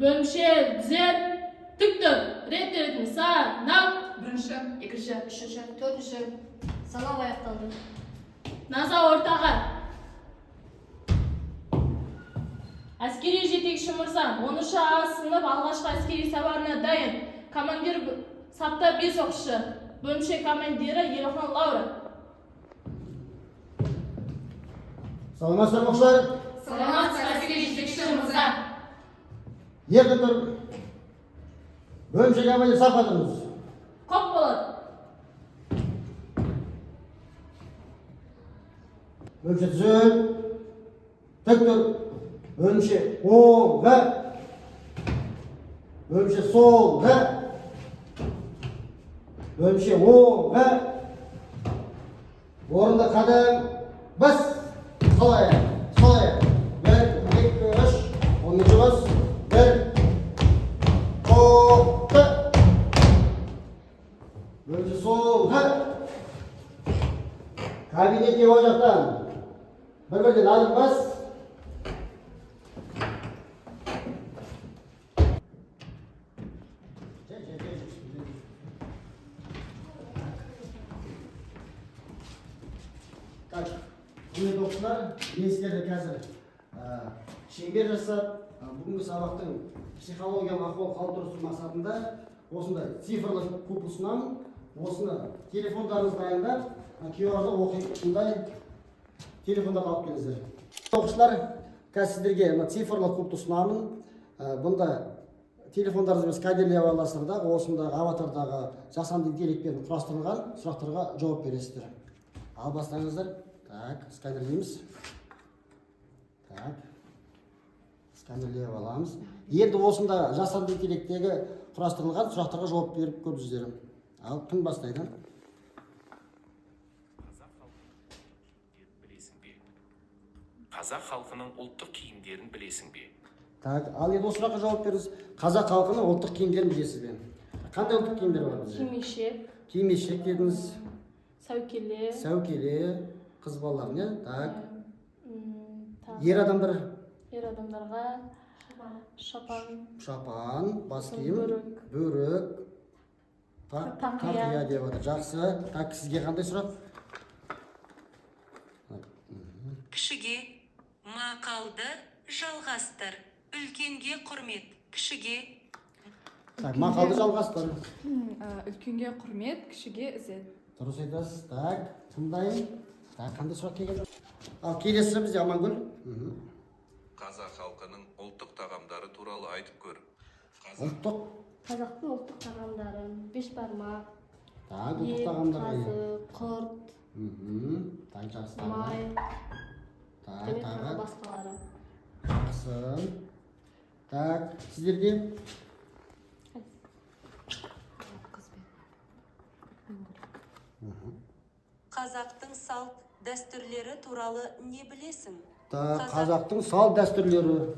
Bölümşe, düzen, tüktür. Ret sağ, nal. Birinci, ikінші, үшінші, төртінші. Санау аяқталды. Наза ортаға. Әскери жетекші мырза, 10-шы А сынып алғашқы әскери сабарына дайын. Командир сапта 5 оқшы. Бөлімше командирі Елхан Лаура. Саламатсыздар оқшылар. Саламатсыз әскери жетекші мырза. Ерді тұр. Бөлімшеге амайды сападыңыз. Қоп болады. Бөлімше түзел. Тік тұр. Бөлімше оңғы. Бөлімше солғы. Bölümşe o ve orada kadem bas solaya ver tek görüş 10. bas ver o ve bölümşe sol ve kabineti ocaktan birden alıp bas Құрметті оқушылар, мен сіздерді қазір шеңбер жасап, бүгінгі сабақтың психологиялық ахуал қалыптастыру мақсатында осындай цифрлық куб ұсынамын. Осыны телефондарыңызды дайындап, QR-да оқитындай телефондарды алып келіңіздер. Оқушылар, қазір сіздерге цифрлық кубты ұсынамын. Бұнда телефондарыңызбен сканерлей аласыздар да, осындағы аватардағы жасанды интеллектпен құрастырылған сұрақтарға жауап бересіздер. Ал бастаңыздар. Так, сканерлейміз. Так, сканерлей аламыз. Енді осында жасанды интеллекттегі құрастырылған сұрақтарға жауап беріп көріңіздер. Ал кім бастайды? Қазақ халқының ұлттық киімдерін білесің бе? Так, ал енді осы сұраққа жауап беріңіз. Қазақ халқының ұлттық киімдерін білесіз бе? Қандай ұлттық киімдер бар бізде? Кимешек. Кимешек дедіңіз. Сәукеле. Сәукеле. Қыз балалар, не? Так. Ер адамдар? Ер адамдарға шапан. Шапан, бас киім, бөрік, тақия деп отыр. Жақсы. Так, сізге қандай сұрақ? Кішіге мақалды жалғастыр. Үлкенге құрмет. Кішіге. Так, мақалды жалғастыр. Үлкенге құрмет, кішіге ізет. Дұрыс айтасыз. Так, тыңдайын. Так, қандай сұрақ келген? Ал келесі бізде Амангүл. Қазақ халқының ұлттық тағамдары туралы айтып көр. Ұлттық. Қазақтың ұлттық тағамдарын бешбармақ, Так, ұлттық тағамдары. қазы, құрт, Так, жақсы. май, Так, және тағы. тағы басқалары. Жақсы. Так, сіздерге? Қазақтың салт дәстүрлері туралы не білесің? Так, қазақтың салт дәстүрлері.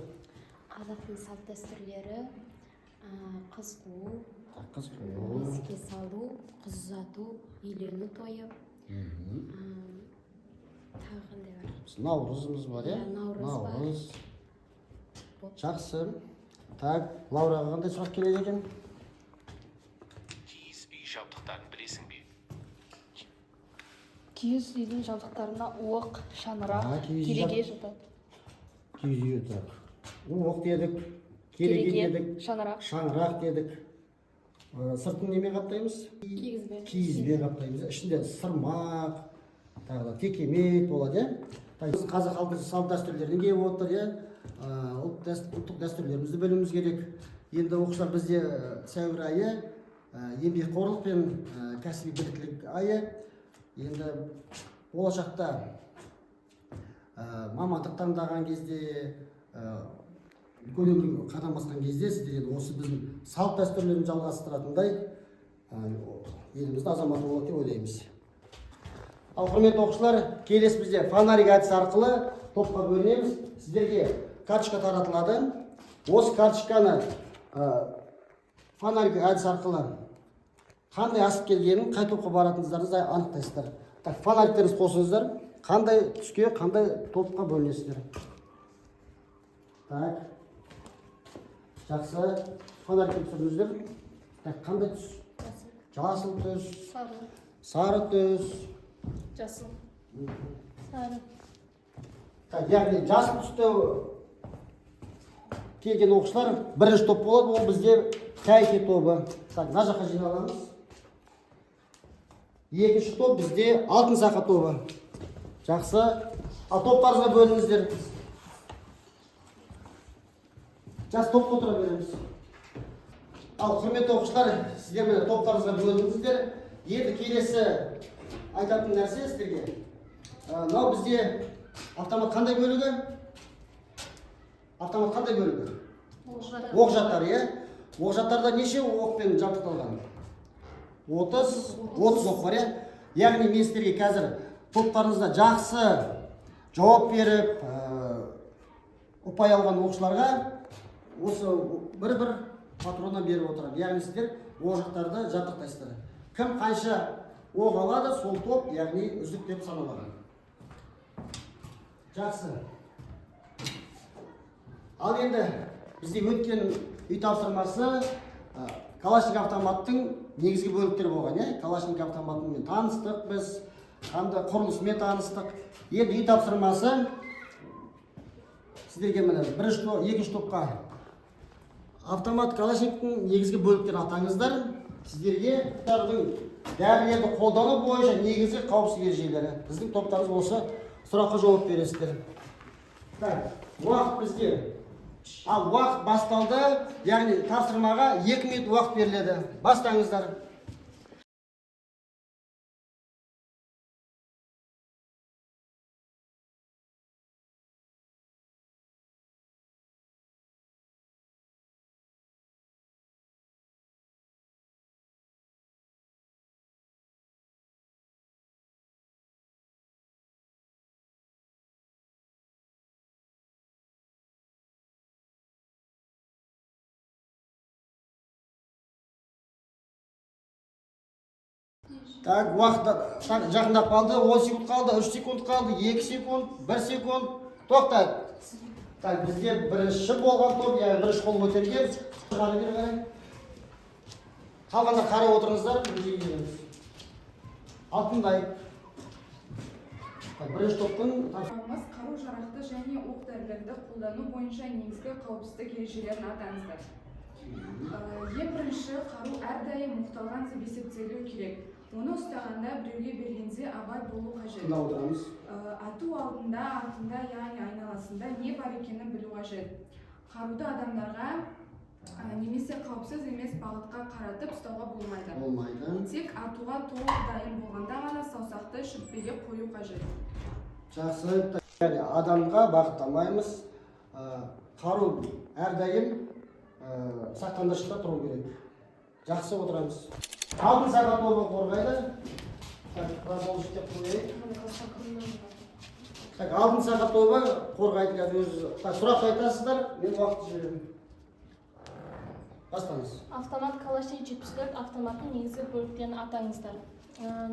Қазақтың салт дәстүрлері қыз қуу, Қыз қуу. бесікке салу, қыз ұзату, үйлену тойы. Тағы қандай бар? Наурызымыз бар, е? Наурыз бар. Наурыз. Жақсы. Так, Лаураға қандай сұрақ келеді екен? Киіз үй жабдықтарын білесің бе? Киіз үйдің жабдықтарына оқ, шаңырақ, киіз кереге жатады. Киіз үй так. Оқ дедік, кереге дедік, шаңырақ дедік. Сыртын немен қаптаймыз? Киізбен. Киізбен қаптаймыз. Ішінде сырмақ, тағы да текемет болады, е? Қазақ халқының салт дәстүрлерінен келіп отыр, е? Ұлттық дәстүрлерімізді білуіміз керек. Енді оқушылар бізде сәуір айы еңбекқорлық пен кәсіби біліктілік айы. Енді болашақта мамандық таңдаған кезде, үлкен өмірге қадам басқан кезде сіздер осы біздің салт дәстүрлерін жалғастыратындай еліміздің азаматы болады деп ойлаймыз. Ал құрметті оқушылар, келесі бізде фонарик әдісі арқылы топқа бөлінеміз. Сіздерге карточка таратылады. Осы карточканы фонарик әдісі арқылы қандай асып келгенін, қай топқа баратыныңыздарды анықтайсыздар. Так, фонариктеріңізді қосыңыздар. Қандай түске, қандай топқа бөлінесіздер. Так. Жақсы. Фонарикті түсіріңіздер. Қандай түс? Жасыл түс, Сары. сары түс. Жасыл. Сары. Яғни жасыл түсті келген оқушылар бірінші топ болады, ол бізде тайки тобы. Мына жаққа жиналамыз. Екінші топ бізде алтын сақа тобы. Жақсы. Ал топтарыңызға бөліңіздер. Жас топқа отыра береміз. Ал құрметті оқушылар, сіздер міне топтарыңызға бөліңіздер. Енді келесі айтатын нәрсе сіздерге. Мынау бізде автомат қандай бөлігі? Автомат қандай бөлігі? Оқ жаттар, иә? Оқ жаттарда неше оқпен жабдықталған? 30 оқ бар, иә? Яғни мен сіздерге қазір топтарыңызда жақсы жауап беріп, ұпай алған оқушыларға осы бір-бір патроннан беріп отырады. Яғни сіздер оқ жақтарды жабдықтайсыздар. Кім қанша оқ алады, сол топ, яғни үздік деп саналады. Жақсы. Ал енді бізде өткен үй тапсырмасы Калашников автоматтың негізгі бөліктері болған, иә? Калашников автоматымен таныстық біз, қандай құрылысымен таныстық. Енді үй тапсырмасы сіздерге міне екінші топқа автомат Калашниковтың негізгі бөліктерін атаңыздар. Сіздерге дәрілерді қолдану бойынша негізгі қауіпсіздік ережелері. Біздің топтарымыз осы сұраққа жауап бересіздер. Уақыт бізде. Ал уақыт басталды, яғни тапсырмаға 2 минут уақыт беріледі. Бастаңыздар. Так, уақыт жақындап қалды, 10 секунд қалды, 3 секунд қалды, 2 секунд, 1 секунд. Тоқтайды. Так, бізде бірінші болған топ, яғни бірінші қол көтерген. Қалғандар қарап отырыңыздар. Алтындай. Бірінші топтың қару-жарақты және оқ-дәрілерді қолдану бойынша негізгі қауіпсіздік ережелерін атаңыздар. Ең бірінші, қару әрдайым мұқталған деп есептелуі керек. Оны ұстағанда біреуге бергенде абай болу қажет. Ату алдында, артында, яғни айналасында не бар екенін білу қажет. Қаруды адамдарға немесе қауіпсіз емес бағытқа қаратып ұстауға болмайды. Тек атуға толық дайын болғанда ғана саусақты шүртпеге қою қажет. Жақсы. Адамға бағыттамаймыз. Қару әрдайым сақтандырғышта тұру керек. Жақсы отырамыз. Алтын сақа тобы қорғайды. Алтын сақа тобы қорғайды. Сұрақ айтасыздар, мен уақытты жіберемін. Бастаңыз. Автомат Калашников 74 автоматтың негізгі бөліктерін атаңыздар.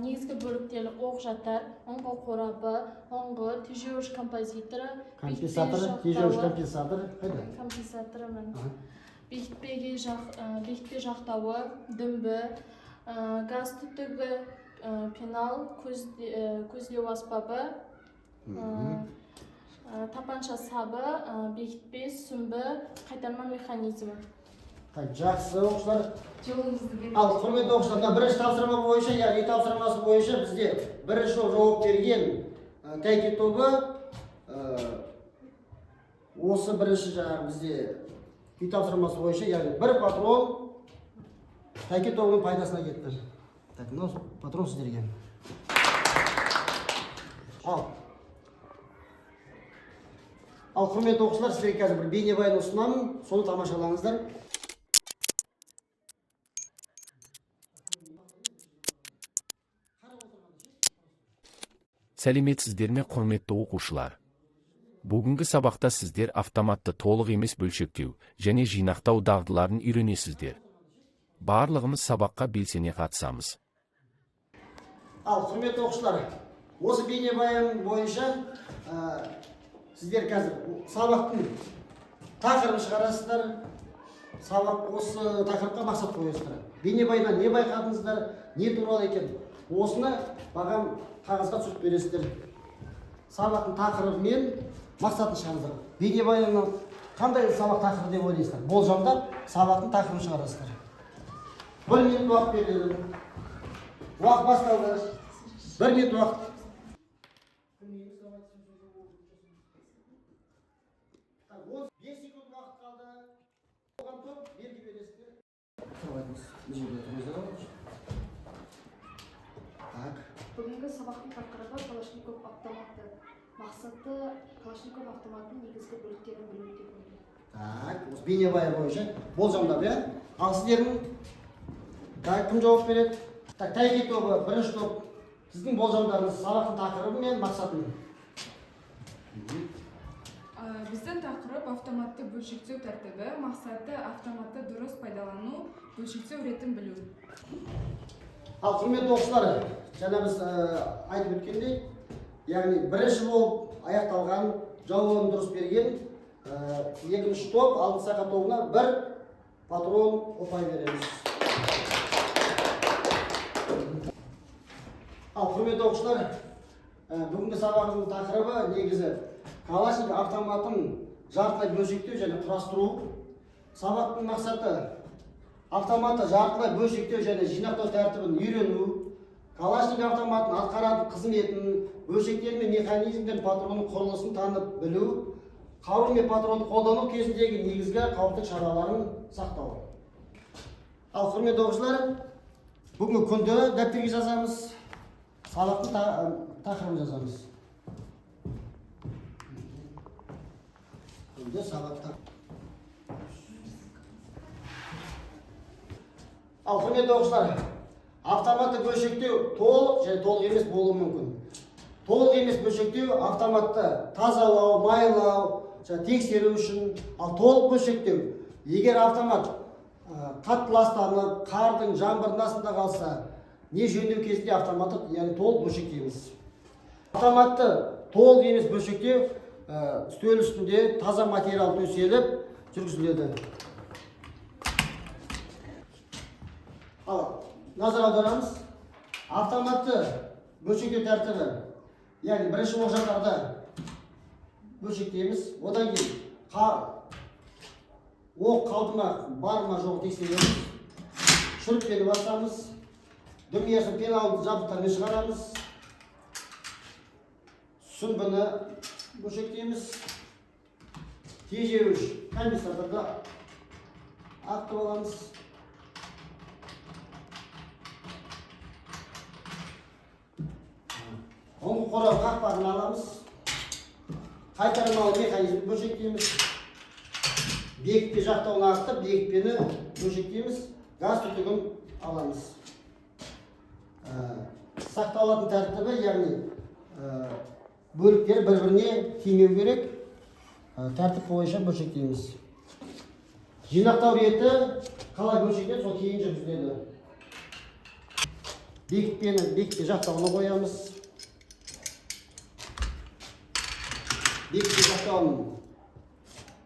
Негізгі бөліктері оқ жаттар, оңғы қорабы, оңғы тежеуіш композиторы, тежеуіш компенсаторы, қайда? Компенсаторы бекітпе жақтауы, дүмбі, газ түтігі, пенал, көздеу аспабы, тапанша сабы, бекітпе, сүмбі, қайтарма механизмі. Жақсы оқушылар. Ал құрметті оқушылар, бірінші тапсырма бойынша, яғни тапсырмасы бойынша бізде бірінші жауап берген тайки тобы осы бірінші жаңағы бізде үй тапсырмасы бойынша, яғни бір патрон тайки тобының пайдасына кетті. Так, мынау патрон сіздерге. Ал құрметті оқушылар, сіздерге қазір бір бейнебаян ұсынамын, соны тамашалаңыздар. Сәлеметсіздер ме, құрметті оқушылар? Бүгінгі сабақта сіздер автоматты толық емес бөлшектеу және жинақтау дағдыларын үйренесіздер. Барлығымыз сабаққа белсене қатысамыз. Ал құрметті оқушылар, осы бейнебаян бойынша сіздер қазір сабақтың тақырыбын шығарасыздар. сабақ осы тақырыпқа мақсат қойасыздар. Бейнебаяннан не байқадыңыздар, не туралы екен? Осыны бағам қағазға түсіріп бересіздер. Сабақтың тақырыбы мен мақсатын шығарыңыздар. Бейнебаяннан қандай сабақ тақырыбы деп ойлайсыздар? Болжамдап сабақтың тақырыбын шығарасыздар. 1 минут уақыт беріледі. Уақыт басталды. 1 минут уақыт. 5 секунд уақыт қалды. Оған топ белгі бересіздер. Так. Бүгінгі сабақтың тақырыбы Калашников автоматы. Мақсаты Калашников автоматының негізгі бөліктерін білу деп ойлаймын. Так, осы бейнебаян бойынша болжамдап, иә? Ал сіздердің кім жауап береді? Так, тәйке тобы, бірінші топ. Сіздің болжамдарыңыз сабақтың тақырыбы мен мақсатын. Біздің тақырып автоматты бөлшектеу тәртібі, мақсаты автоматты дұрыс пайдалану, бөлшектеу ретін білу. Ал құрметті оқушылар, жаңа біз айтып өткендей, яғни бірінші болып аяқталған, жауабын дұрыс берген екінші топ, алтын сақа тобына 1 патрон ұпай береміз. Ал құрметті оқушылар, бүгінгі сабағымыздың тақырыбы негізі Калашников автоматын жартылай бөлшектеу және құрастыру. Сабақтың мақсаты автоматты жартылай бөлшектеу және жинақтау тәртібін үйрену. Калашников автоматын атқаратын қызметін, бөлшектер мен механизмдер патронның құрылысын танып білу, қару мен патронды қолдану кезіндегі негізгі қауіпсіздік шараларын сақтау. Ал құрметті оқушылар, бүгінгі күнді дәптерге жазамыз, сабақтың тақырыбын жазамыз. Күнде сабақта. Ал құрметті оқушылар, автоматты бөлшектеу толық және толық емес болуы мүмкін. Толық емес бөлшектеу автоматты тазалау, майлау, тексеру үшін. Ал толық бөлшектеу, егер автомат қатты ластанып, қардың жаңбырдың астында қалса, не жөндеу кезінде автоматты, яғни толық бөлшектейміз. Автоматты толық емес бөлшектеу үстел үстінде таза материал төселіп жүргізіледі. Ал назар аударамыз. Автоматты бөлшектеу тәртібі, яғни бірінші оқжаттарда бөлшектейміз. Одан кейін оқ қалды ма, бар ма жоқ тексереміз. Шүріппені басамыз. Дүмиясын пеналды жабдықтармен шығарамыз. Сүмбіні бөлшектейміз. Тежеуіш комиссаторды ақтып аламыз. Оңғы қорау қақпағын аламыз. Қайтармалы механизмді бөлшектейміз. Бекітпе жақтауын ақтып, бекітпені бөлшектейміз. Газ түтігін аламыз. Сақталатын тәртібі, яғни бөліктер бір-біріне тимеу керек. Тәртіп бойынша бөлшектейміз. Жинақтау реті қалай бөлшектейді, сол кейін жүргізіледі. Бекітпе жақтауына қоямыз. Бекітпе жақтауын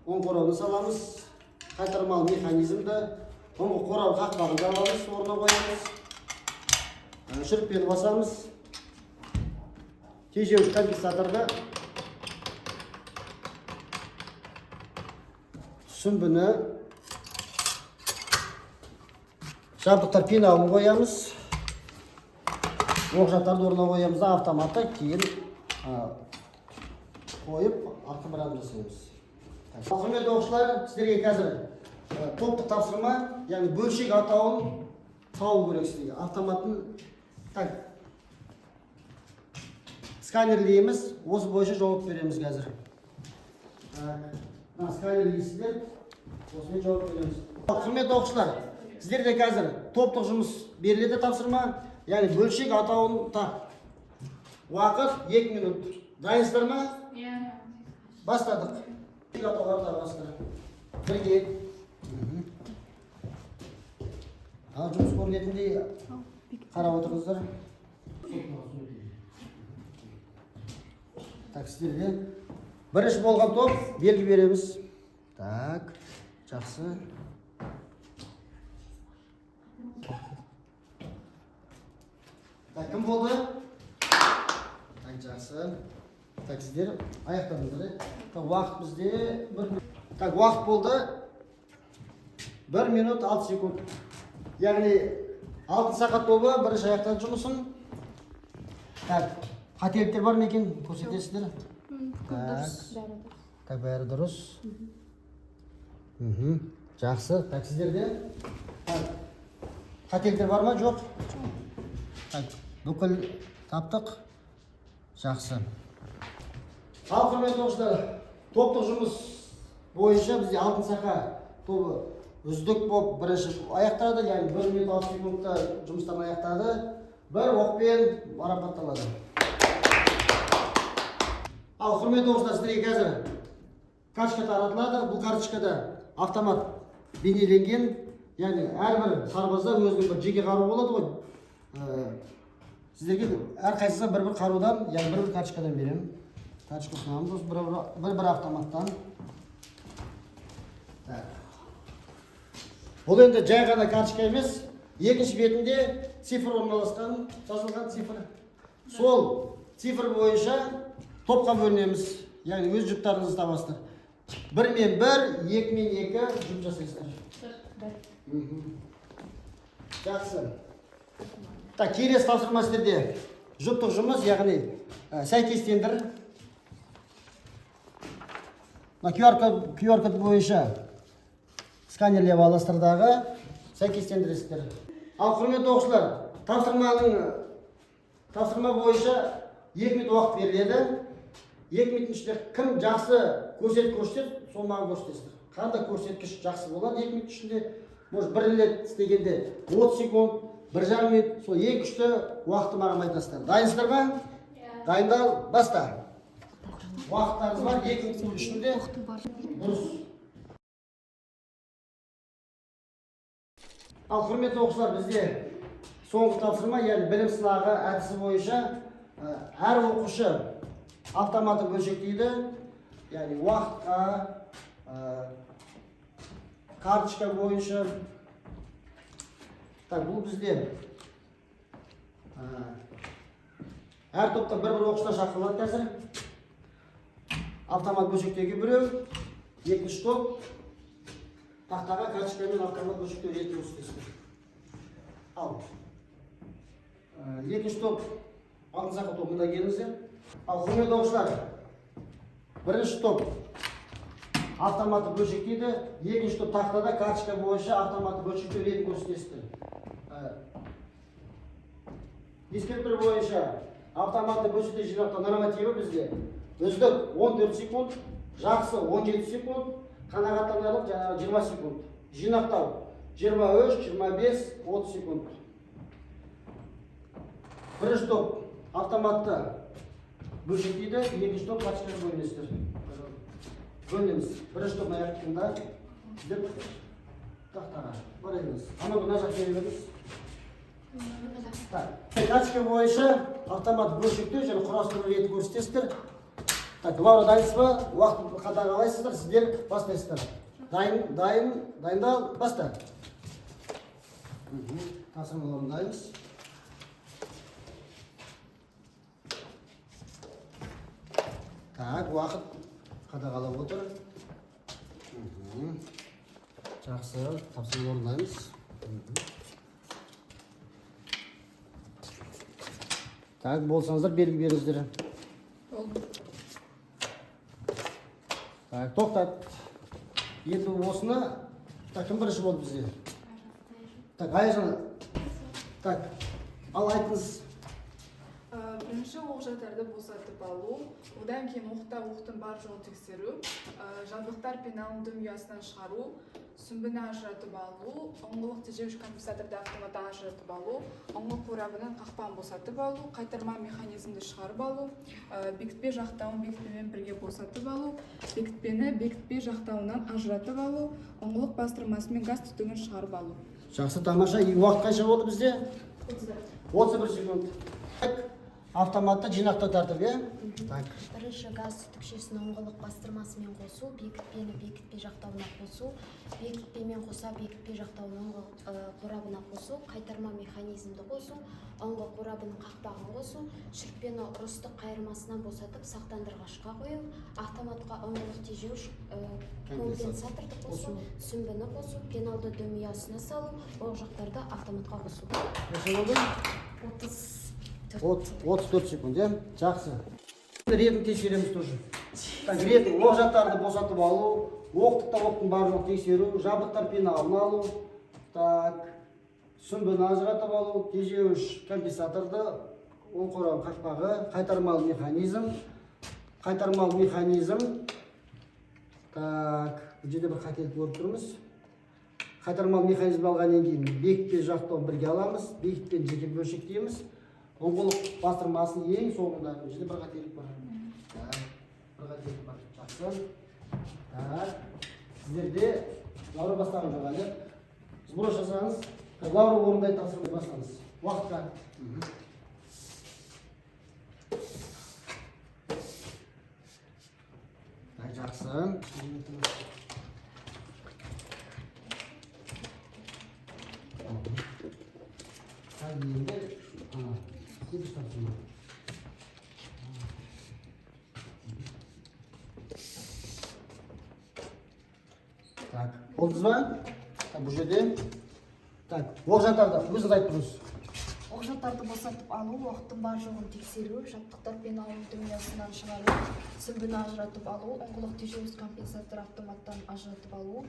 оң қорауына саламыз. Қайтармалы механизмді оңғы қорау қақпағын жабамыз, орнына қоямыз. Шүріппені басамыз. Тежеуіш компенсаторды сүмбіні жабдықтар пеналын қоямыз. Оқжаттарды орнына қоямыз, автоматты кейін қойып артқы біразын жасаймыз. Құрметті оқушылар, сіздерге қазір топтық тапсырма, яғни бөлшек атауын тауып керек сіздерге. Автоматын сканерлейміз, осы бойынша жауап береміз қазір. Сканерлейсіздер, осымен жауап береміз. Құрметті оқушылар, сіздерде қазір топтық жұмыс беріледі тапсырма, яғни бөлшек атауын тап. Уақыт 2 минут. Дайынсыздар ма? Бастадық. Бөлшек атауларды арасында. Бірге. Ал жұмыс көрінетіндей қарап отырыңыздар. Так, сіздерге бірінші болған топ белгі береміз. Так, жақсы. Так, кім болды? Так, жақсы. Так, сіздер аяқтадыңыздар. Так, уақыт бізде 1 минут. Так, уақыт болды 1 минут 6 секунд. Яғни алтын сағат тобы бірінші аяқтады жұмысын. Так, қателіктер бар ма екен? Көрсетесіздер. Так, бәрі дұрыс. Жақсы. Так, сіздерде? Так, қателіктер бар ма? Жоқ. Так, бүкіл таптық. Жақсы. Ал құрметті оқушылар, топтық жұмыс бойынша бізде алтын сақа тобы үздік болып бірінші аяқтады, яғни 1 минут 6 секундта жұмыстарын аяқтады. Бір оқпен марапатталады. Ал құрметті оқушылар, сіздерге қазір карточка таратылады. Бұл карточкада автомат бейнеленген, яғни әрбір сарбазда өзінің бір жеке қаруы болады ғой. Сіздерге әрқайсысы бір қарудан, яғни бір карточкадан беремін. Карточка ұсынамыз, бір автоматтан. Бұл енді жай ғана карточка емес, екінші бетінде цифр орналасқан, жазылған цифр. Сол цифр бойынша топқа бөлінеміз, яғни өз жұптарыңызды табасыздар. 1 мен 1, 2 мен 2 жұп жасайсыздар. Жақсы. Так, келесі тапсырма сіздерде жұптық жұмыс, яғни сәйкестендір. QR код бойынша сканерлеп алыстырдағы сәйкестендіресіздер. Ал құрметті оқушылар, тапсырма бойынша 2 минут уақыт беріледі. 2 минуттың ішінде кім жақсы көрсеткіштер, сол маған көрсетесіздер. Қандай көрсеткіш жақсы болады 2 минут ішінде? Может, бір рет істегенде 30 секунд, 1,5 минут, сол ең күшті уақытты маған айтасыздар. Дайынсыздар ма? Дайындал, баста. Уақыттарыңыз бар, 2 минуттың ішінде. Дұрыс. Ал құрметті оқушылар, бізде соңғы тапсырма, яғни білім сынағы әдісі бойынша әр оқушы автоматын бөлшектейді, яғни уақытқа, карточка бойынша. Так, бұл бізде әр топта бір оқушылар шақырылады қазір. Автомат бөлшектеуге біреу, екінші топ тақтаға карточка мен автомат бөлшектеу ретінде көрсетесіздер. Ал екінші топ алтын сақа тобында келіңіздер. Ал құрметті оқушылар, бірінші топ автоматты бөлшектейді, екінші топ тақтада карточка бойынша автоматты бөлшектеу ретінде көрсетесіздер. Дискриптор бойынша автоматты бөлшектеу жинақтау нормативі бізде үздік 14 секунд, жақсы 17 секунд, қанағаттанарлық 20 секунд. Жинақтау 23, 25, 30 секунд. Бірінші топ автоматты бөлшектейді, екінші топ карточкаға бөлінесіздер. Бөлінеміз. Бірінші топ аяқтында деп тақтаға барайыңыз. Аманды мына жаққа беріңіз. Карточка бойынша автомат бөлшектеу және құрастыру реті көрсетесіздер. Так, Лаура, дайынсыз ба? Уақытты қадағалайсыздар, сіздер бастайсыздар. Дайындал, баста. Тапсырмаларын дайыныз. Так, уақыт қадағалап отыр. Жақсы, тапсырмаларын дайыныз. Так, болсаңыздар белгі беріңіздер. Так, тоқтат. Енді осыны, так, кім бірінші болды бізде? Так, Айжан. Так, ал айтыңыз. Бірінші оқжаттарды босатып алу, одан кейін оқтың бар жол тексеру, жабдықтар пеналын дым ұясынан шығару, сүмбіні ажыратып алу, оңғылық тежеуіш компенсаторды автоматтан ажыратып алу, оңғы қорабынан қақпан босатып алу, қайтарма механизмді шығарып алу, бекітпе жақтауын бекітпемен бірге босатып алу, бекітпені бекітпе жақтауынан ажыратып алу, оңғылық бастырмасымен газ түтігін шығарып алу. Жақсы, тамаша. Уақыт қанша болды бізде? 31 секунд. автоматты жинақтау тәртібі, иә? Так. Бірінші газ түтікшесін оңғылық бастырмасымен қосу, бекітпені бекітпе жақтауына қосу, бекітпемен қоса бекітпе жақтауының қорабына қосу, қайтарма механизмді қосу, оңғы қорабының қақпағын қосу, шіртпені ұрыстық қайырмасынан босатып сақтандырғышқа қою, автоматқа оңғылық тежеуіш компенсаторды қосу, сүмбіні қосу, пеналды дөмиясына салу, оқ жақтарды автоматқа қосу. 34 секунд, иә? Жақсы. Ретін тексереміз тоже. Так, ретін оқ жақтарды босатып алу, оқтықта оқтың бар жоқ тексеру, жабдықтар пеналын алу, так, сүмбіні ажыратып алу, тежеуіш компенсаторды, оң қорабы қақпағы, қайтармалы механизм, так, бұл жерде бір қателік көріп тұрмыз. Қайтармалы механизм алғаннан кейін бекітпе жақтауын бірге аламыз, бекітпені жеке бөлшектейміз. Оңғылық бастырмасын ең соңында. Бұл жерде бір қателік бар. Бір қателік бар. Жақсы. Сіздерде Лаура бастаған жоқ әлі. Сброс жасаңыз. Лаура орындай тапсырмай бастаңыз. Уақытқа. Жақсы. Енді так, болдыңыз ба? Бұл жерде. Так, оқ жақтарды өзіңіз айтып тұрыңыз. Оқ жақтарды босатып алу, оқтың бар жоғын тексеру, жабдықтар пеналын дөмиясынан шығару, сүмбіні ажыратып алу, оңғылық тежеуіш компенсатор автоматтан ажыратып алу,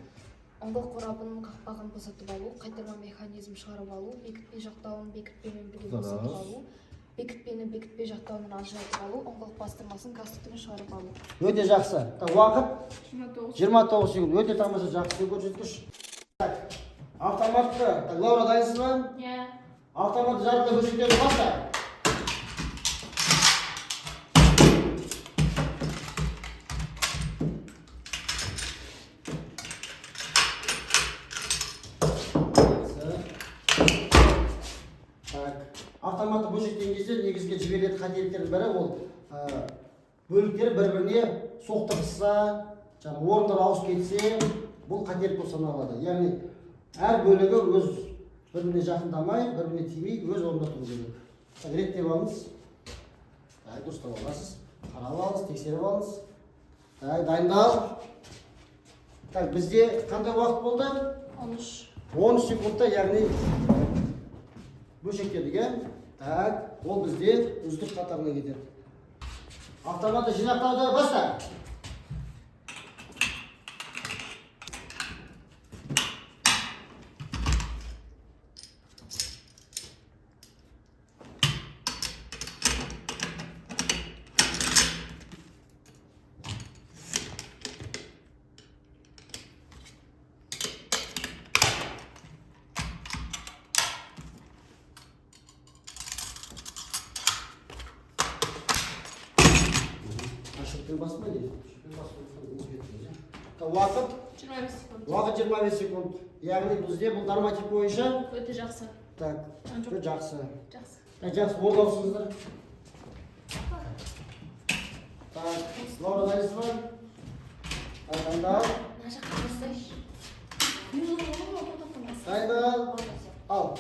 оңғылық қорабының қақпағын босатып алу, қайтарма механизм шығарып алу, бекітпе жақтауын бекітпемен бірге босатып алу, бекітпені бекітпе жақтауынан ажыратып алу, оңғылық бастырмасын газ түтігін шығарып алу. Өте жақсы. Уақыт 29 секунд. Өте тамаша, жақсы көрсеткіш. Автоматты, Лаура дайынсыз ба? Иә. Автоматты жарықта бөлшектерді баста. Автоматты бөлшектеген кезде негізгі жіберетін қателіктердің бірі ол бөліктері бір-біріне соқтығысса, орындар ауысып кетсе, бұл қателік болып саналады. Яғни әр бөлігі өз бір-біріне жақындамай, бір-біріне тимей, өз орнында тұру керек. Реттеп алыңыз. Дұрыстап аласыз. Қарап алыңыз, тексеріп алыңыз. Дайындал. Бізде қандай уақыт болды? 13 секундта, яғни бөлшектедік, иә? Ол бізде үздік қатарына кетеді. Автоматты жинақтауды баста. Уақыт 25 секунд. Яғни бізде бұл норматив бойынша Өте жақсы. Так, жақсы. Жақсы. Жақсы, орындаусыздар. Так, Лаура дайынсыз ба? Дайындал. Дайындал. Ал.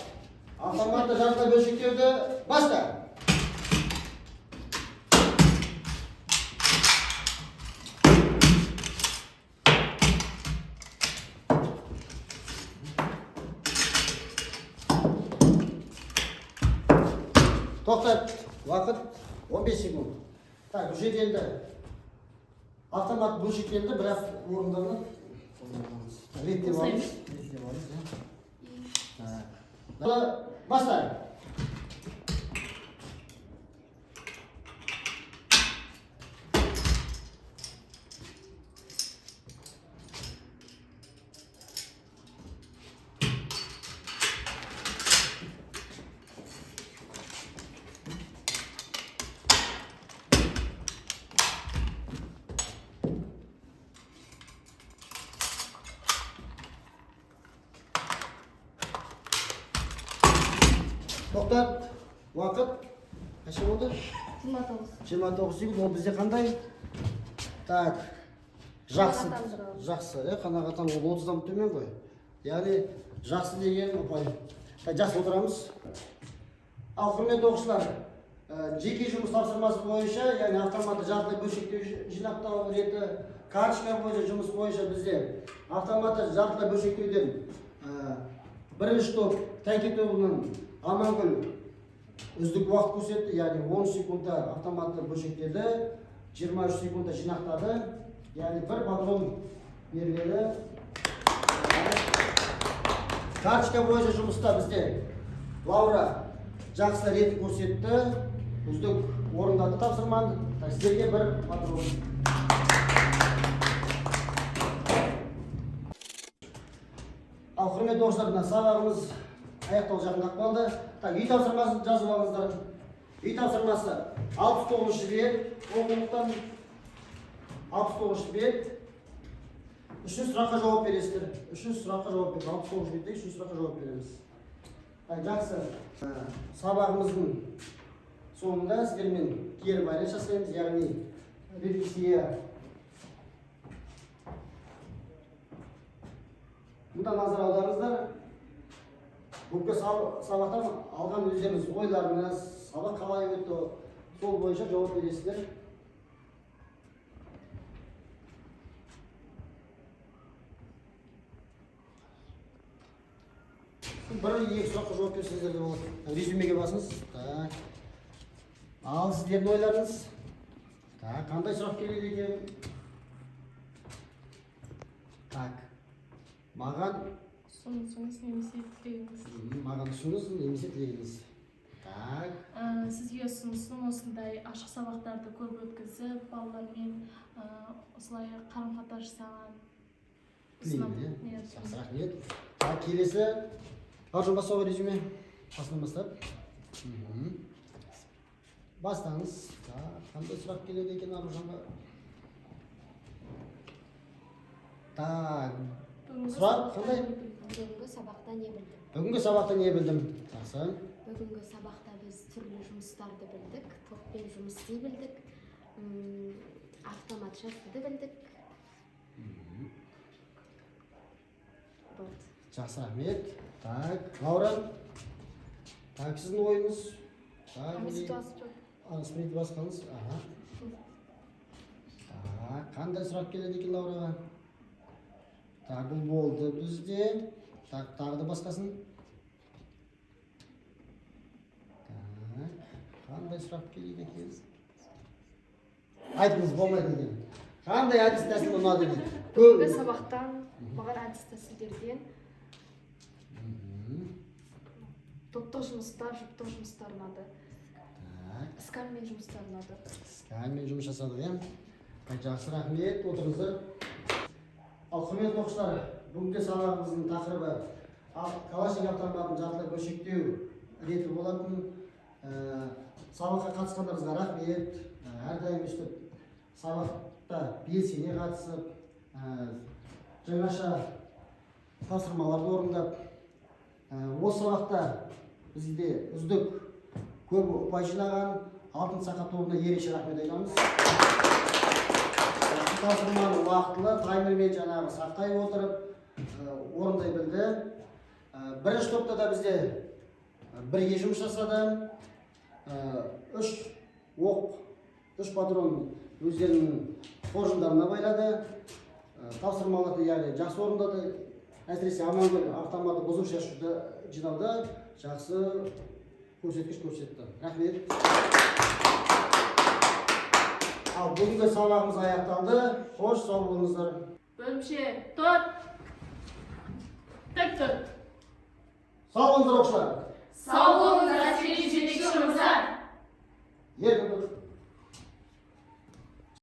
Автоматты жарықта бөлшектеуді баста. Тоқтат. Уақыт 15 секунд. Так, бұл жерде енді автомат бөлшектелді, бірақ орындарынан реттеп алыңыз. Баста. Тоқтат. Уақыт қанша болды? 29. 29 секунд. Ол бізде қандай? Так. Жақсы. Жақсы. Қанағаттан ол 30-дан төмен ғой. Яғни жақсы деген ұпай. Жақсы отырамыз. Ал құрметті оқушылар, жеке жұмыс тапсырмасы бойынша, яғни автоматты жартылай бөлшектеу жинақтау реті, карточка бойынша жұмыс бойынша бізде автоматты жартылай бөлшектеуден бірінші топ Тәйке тобынан Амангүл үздік уақыт көрсетті, яғни 10 секундта автоматты бөлшектеді, 23 секундта жинақтады, яғни бір патрон беріледі. Карточка бойынша жұмыста бізде Лаура жақсы ретін көрсетті, үздік орындады тапсырманы. Сіздерге бір патрон. Ал құрметті оқушылар, сабағымыз аяқталу жақындап қалды. Үй тапсырмасын жазып алыңыздар. Үй тапсырмасы 69 бет, оқулықтан 69 бет. Үшінші сұраққа жауап бересіздер. Үшінші сұраққа жауап береміз. 69 бетте үшінші сұраққа жауап береміз. Жақсы. Сабағымыздың соңында сіздермен кері байланыс жасаймыз, яғни ревизия. Мұнда назар аударыңыздар. Бүгінгі сабақтан алған өздеріңіз ойларыңыз, сабақ қалай өтті, сол бойынша жауап бересіздер. Бір екі сұраққа жауап берсеңіздер де болады. Резюмеге басыңыз. Так. Ал сіздердің ойларыңыз. Так, қандай сұрақ келеді екен? Так. Маған ұсынысыңыз немесе тілегіңіз. Маған ұсыныс немесе тілегіңіз. Так. Сізге ұсынысым осындай ашық сабақтарды көп өткізіп, балалармен осылай қарым-қатынас жасаған. Тілеймін, жақсы, рахмет. Так, келесі Аржан бастауға резюме. Басынан бастап. Бастаңыз. Қандай сұрақ келеді екен Аржанға? Так. Сұрақ қандай? Бүгінгі сабақта не білдім? Бүгінгі сабақта не білдім? Жақсы. Бүгінгі сабақта біз түрлі жұмыстарды білдік, топпен жұмыс істей білдік, автомат жасауды білдік. Жақсы, рахмет. Так, Лаура. Так, сіздің ойыңыз? Анысымен басқаңыз. Так, қандай сұрақ келеді екен Лаураға? Так, бұл болды бізде. Так, тағы да басқасын. Так, қандай сұрақ келеді екен? Айтыңыз, болмайды екен. Қандай әдіс тәсіл ұнады дейді? Бүгінгі сабақтан маған әдіс тәсілдерден топтық жұмыстар, жұптық жұмыстар ұнады. Сканмен жұмыстар ұнады. Сканмен жұмыс жасадық, жақсы, рахмет, отырыңыздар. Ал құрметті оқушылар, бүгінгі сабағымыздың тақырыбы Калашников автоматын жартылай бөлшектеу реті болатын. Сабаққа қатысқандарыңызға рахмет. Әрдайым өстіп сабақта белсене қатысып, жаңаша тапсырмаларды орындап, осы сабақта бізде үздік көп ұпай жинаған алтын сақа тобына ерекше рахмет айтамыз. Тапсырманы уақытылы таймермен жаңағы сақтай отырып орындай білді. Бірінші топта да бізде бірге жұмыс жасады. 3 оқ, 3 патрон өздерінің қоржындарына байлады. Тапсырмаларды жақсы орындады. Әсіресе Амангүл автоматы бұзу шашуды жинауда жақсы көрсеткіш көрсетті. Рахмет. Ал бүгінгі сабағымыз аяқталды. Қош, сау болыңыздар. Бөлімше, тұр. Тік тұр. Сау болыңыздар оқушылар. Сау болыңыздар.